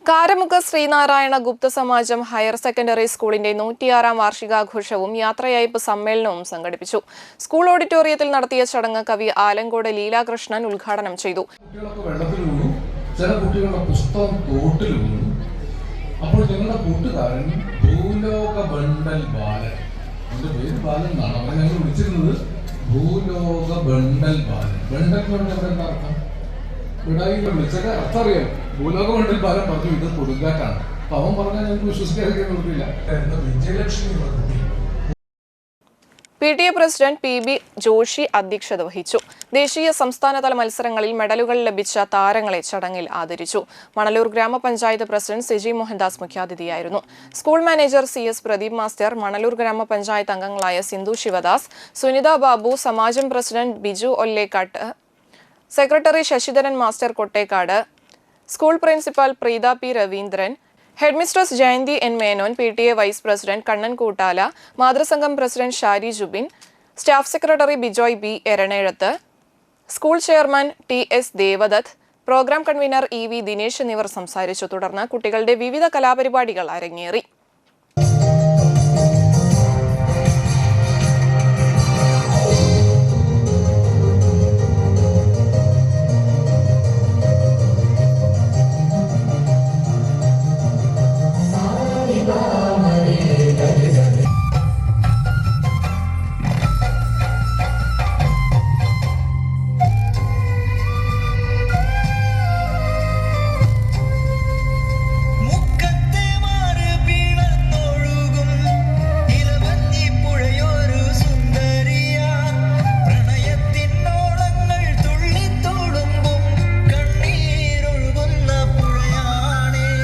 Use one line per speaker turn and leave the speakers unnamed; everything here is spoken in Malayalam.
കാരമുക്ക് ശ്രീനാരായണ ഗുപ്ത സമാജം ഹയർ സെക്കൻഡറി സ്കൂളിന്റെ 106ാം വാർഷികാഘോഷവും യാത്രയയപ്പ് സമ്മേളനവും സംഘടിപ്പിച്ചു. സ്കൂൾ ഓഡിറ്റോറിയത്തിൽ നടത്തിയ ചടങ്ങ് കവി ആലങ്കോട് ലീലാകൃഷ്ണൻ ഉദ്ഘാടനം ചെയ്തു.
അപ്പോൾ ഞങ്ങളുടെ കൂട്ടുകാരൻ ഭൂലോക ബണ്ടൽ ബാലൻ, എൻ്റെ പേര് ബാലൻ എന്നാണ്, അവരെ ഞങ്ങൾ വിളിച്ചിരുന്നത് ഭൂലോക ബണ്ടൽ ബാലൻ. ബണ്ടൽ എന്ന് പറഞ്ഞാൽ എന്താ അർത്ഥം? വിടായി വിളിച്ചത് അർത്ഥം അറിയാം. ഭൂലോക ബണ്ടൽ ബാലൻ പറഞ്ഞു ഇത് കൊടുങ്കാറ്റാണ്. അപ്പൊ അവൻ പറഞ്ഞാൽ ഞങ്ങൾക്ക് വിശ്വസിക്കാതിരിക്കാൻ നിർത്തില്ല. Vijayalakshmi
PTA president PB Joshi അധ്യക്ഷത വഹിച്ചു. ദേശീയ സംസ്ഥാനതല മത്സരങ്ങളിൽ മെഡലുകൾ ലഭിച്ച താരങ്ങളെ ചടങ്ങിൽ ആദരിച്ചു. മണലൂർ ഗ്രാമപഞ്ചായത്ത് പ്രസിഡന്റ് സിജി മോഹൻദാസ് മുഖ്യാതിഥിയായിരുന്നു. School manager CS Pradeep master, Manalur ഗ്രാമപഞ്ചായത്ത് അംഗങ്ങളായ സിന്ധു ശിവദാസ്, സുനിത ബാബു, സമാജം president Biju Ollekkat, secretary Sasidharan master Kottekkad, school principal Preetha P Raveendran, headmistress Jayanthi N Menon, PTA vice president Kannan Koottala, മാതൃസംഘം president Shari Jubin, staff secretary Bijoy B Eranezhath, school chairman TS Devadath, programme convener EV Dinesh എന്നിവർ സംസാരിച്ചു. തുടർന്ന് കുട്ടികളുടെ വിവിധ കലാപരിപാടികൾ അരങ്ങേറി.